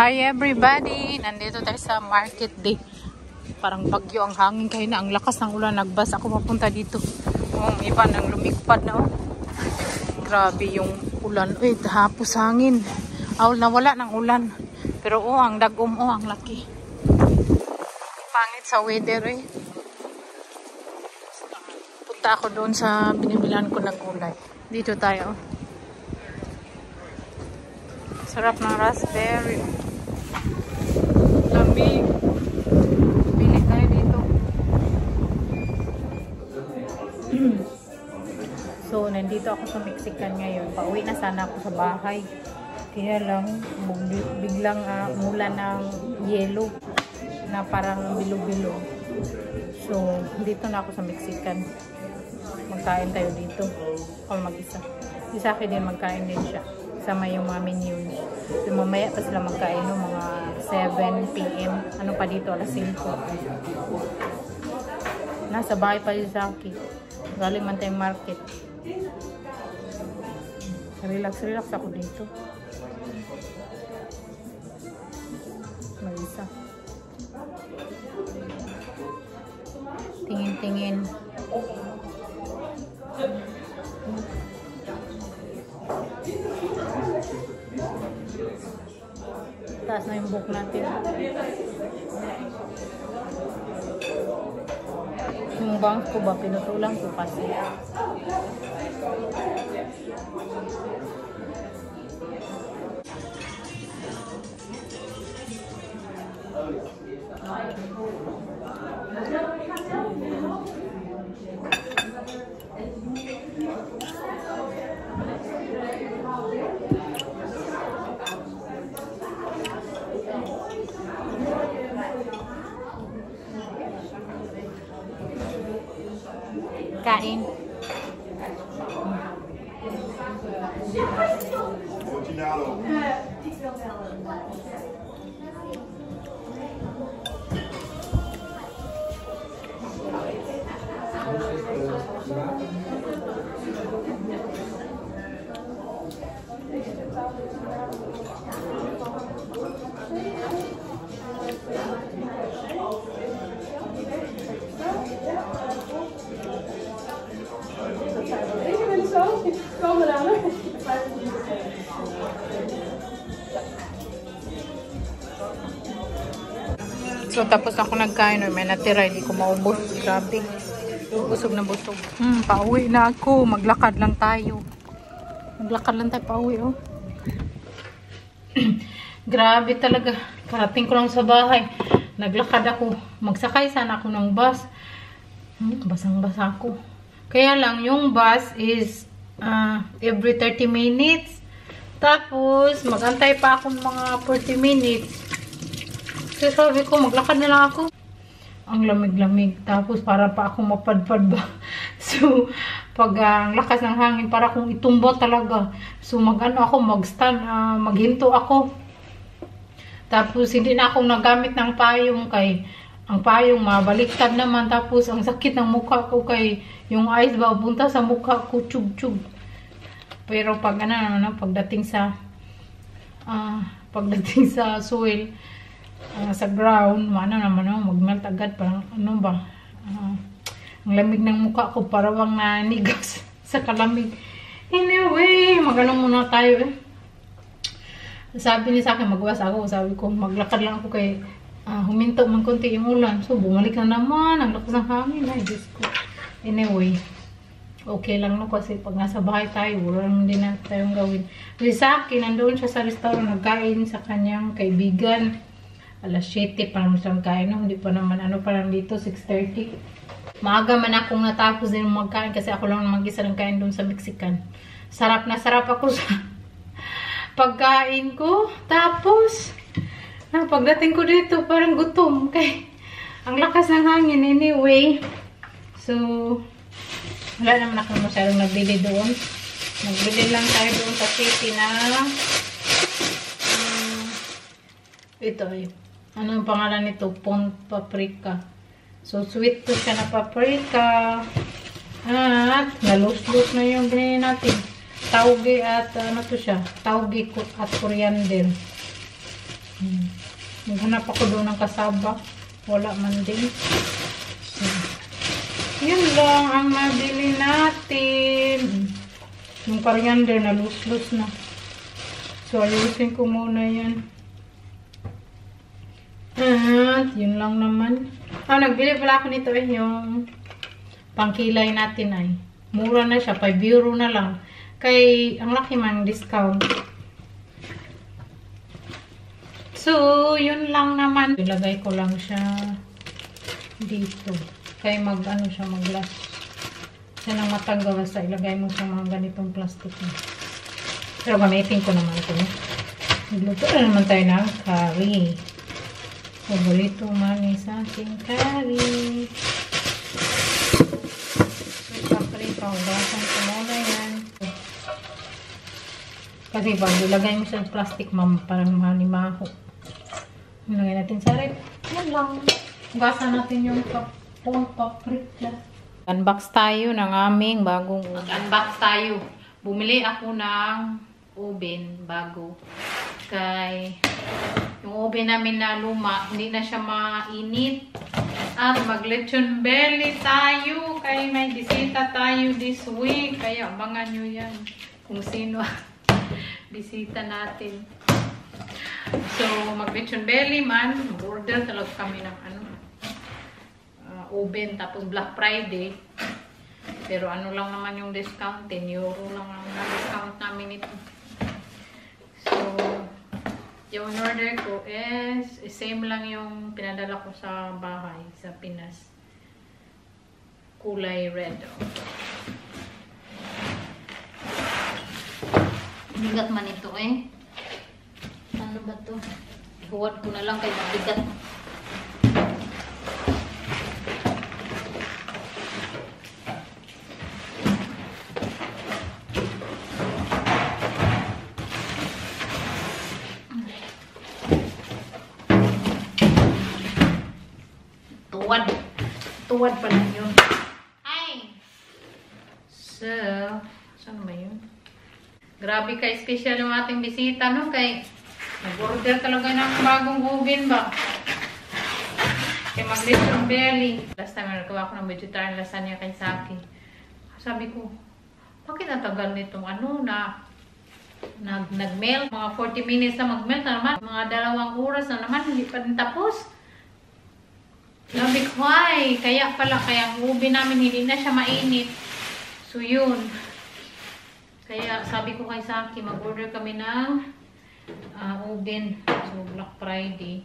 Hi everybody! Nandito tayo sa market day. Parang bagyo ang hangin kayo na. Ang lakas ng ulan. Nagbas ako mapunta dito. Iba nang lumipad na. Grabe yung ulan. Uy, hapos hangin. Nawala ng ulan. Pero ang dagom ang laki. Pangit sa weather eh. Punta ako doon sa binibilan ko ng gulay. Dito tayo. Sarap ng raspberry. Lamig. Pili tayo dito. So, nandito ako sa Mexican ngayon. Pauwi na sana ako sa bahay. Kaya lang, biglang mula ng yelo na parang bilog-bilog. So, dito na ako sa Mexican. Magkain tayo dito. Ako mag-isa. Isa akin din magkain din siya. Sama yung mga minions. So, mamaya pa sila magkain no, mga 7 p.m. Ano pa dito? Alas 5. Nasa bahay pa yung Zaki. Galing man tayong market. Relax ako dito. Mag-isa. Tingin-tingin. Taas na yung book natin. Yung bank ko ba, pinutulang ko kasi. Kain. So, tapos ako nagkain. May natira. Hindi ko maubos. Grabe. Busog na busog. Pauwi na ako. Maglakad lang tayo. Pauwi, oh. Grabe talaga. Karating ko lang sa bahay. Naglakad ako. Magsakay sana ako ng bus. Basang-basa ako. Kaya lang, yung bus is every 30 minutes. Tapos, magantay pa ako mga 40 minutes. So, sabi ko, maglakad na lang ako. Ang lamig-lamig. Tapos, para pa ako mapadpad ba. So, pag ang lakas ng hangin, para akong itumba talaga. So, mag-stand, maghinto ako. Tapos, hindi na ako nagamit ng payong kay ang payong mabaliktad naman. Tapos, ang sakit ng mukha ko kay yung ice ba, punta sa mukha ko, chug-chug. Pero, pagdating sa soil, sa ground, magmelt agad, parang ang lamig ng mukha ko, parang nanigas sa kalamig. Anyway, muna tayo eh. Sabi niya sa akin, magwas ako. Sabi ko, maglakad lang ako kay huminto man konti yung ulan. So, bumalik na naman. Ang lakas ng hangin. Ay, Diyos ko. Anyway, okay lang no kasi pag nasa bahay tayo, wala naman din natin tayong gawin. Kasi sa akin, nandoon siya sa restaurant, nagkain sa kanyang kaibigan. Alas 7 pa naman siyang kain. No? Hindi pa naman, parang dito, 6:30. Maaga man akong natapos din magkain kasi ako lang mag-isa ng kain doon sa Mexican. Sarap na sarap ako sa pagkain ko. Tapos, pagdating ko dito, parang gutom. Okay. Ang lakas ng hangin anyway. So, wala naman ako masyadong nagbili doon. Nagbili lang tayo doon sa city na ito ay ano yung pangalan nito? Pond paprika. So, sweet to siya na paprika. At, nalus-lus na yung binili natin. Tauge at, ano to siya? Tauge at coriander. Maghanap ako doon ng kasaba. Wala man din. So, yun lang ang nabili natin. Yung coriander na lus-lus na. So, ayusin ko muna yan. At, yun lang naman. Nagbili pala ako nito yung pangkilay natin ay. Mura na siya. 5 euro na lang. Kay, ang laki man discount. So, yun lang naman. Ilagay ko lang siya dito. Kaya mag-ano siya, mag-glass. Siya nang matanggal basta ilagay mo sa mga ganitong plastic na. Pero gamitin ko naman ito. Nagluto na naman tayo ng curry. Paborito mami sa ating curry. Sweet paprika. Hugasan ko muna yan. Kasi pag ilagay mo sa plastic, parang manimaho. Ilagay natin sa rep. Yan lang. Hugasan natin yung paprika. Unbox tayo ng aming bagong oven. Unbox tayo. Bumili ako ng oven bago. Kay yung oven namin na luma, hindi na siya mainit. At mag-lechon belly tayo. Kay may bisita tayo this week. Kaya abangan nyo yan. Kung sino bisita natin. So, mag-lechon belly man. Order talaga kami ng oven. Tapos Black Friday. Pero ano lang naman yung discount. 10 euro lang ang discount namin ito. So, yung order ko is same lang yung pinadala ko sa bahay sa Pinas. Kulay red. Bigat man ito eh. Ano ba to? Huwad ko na lang kay mabigat. Tuwad. Tuwad pa lang yun. Ay! So, saan ba yun? Grabe ka, special yung ating bisita, no? Kay nag-order talaga ng bagong oven ba? Kay mag-lechon belly. Last time, nagawa ko ng vegetarian lasagna kay Saki. Sabi ko, bakit natagal nitong nag-melt? Mga 40 minutes na mag-melt na naman. Mga 2 oras na naman, hindi pa din tapos. Sabi ko, ay, kaya pala, kaya ang oven namin hindi na siya mainit. So, yun. Kaya sabi ko kay Saki, mag-order kami ng oven. So, Black Friday.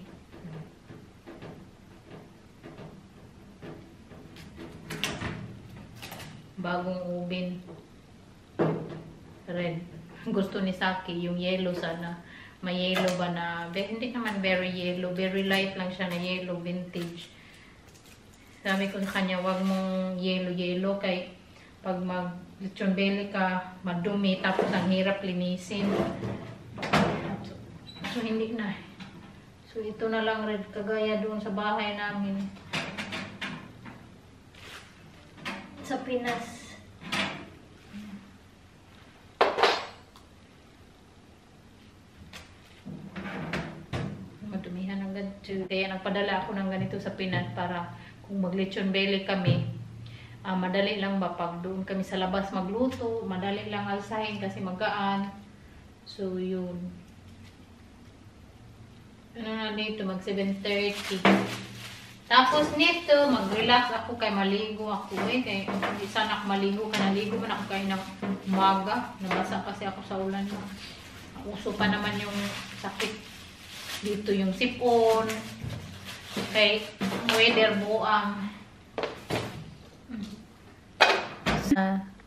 Bagong oven. Red. Gusto ni Saki, yung yellow sana. May yellow ba na, hindi naman very yellow. Very light lang siya na yellow, vintage. Sabi ko sa kanya, wag mong yellow kay pag mag-lechon belly ka, madumi, tapos ang hirap linisin. So, hindi na. So, ito na lang red, kagaya doon sa bahay namin. Sa Pinas. Madumihan ng ganito. Kaya nagpadala ako ng ganito sa Pinas para kung mag-lechon belly kami, madali lang ba pag doon kami sa labas magluto, madali lang alsahin kasi magaan. So, yun. Ano na dito, mag 7:30. Tapos nito, mag-relax ako kay maligo ako kay hindi sana ako maligo ka, naligo man ako kay ng umaga. Nabasa kasi ako sa ulan. Uso pa naman yung sakit. Dito yung sipon. Okay, weather buang.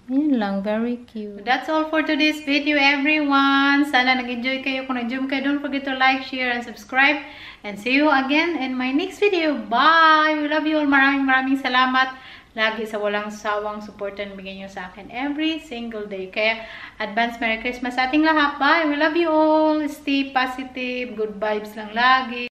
Yun lang, very cute. That's all for today's video, everyone. Sana nag-enjoy kayo. Kung nag-enjoy kayo, don't forget to like, share, and subscribe. And see you again in my next video. Bye! We love you all. Maraming salamat. Lagi sa walang sawang support and bigyan nyo sa akin every single day. Kaya, advance Merry Christmas sa ating lahat. Bye! We love you all. Stay positive. Good vibes lang lagi.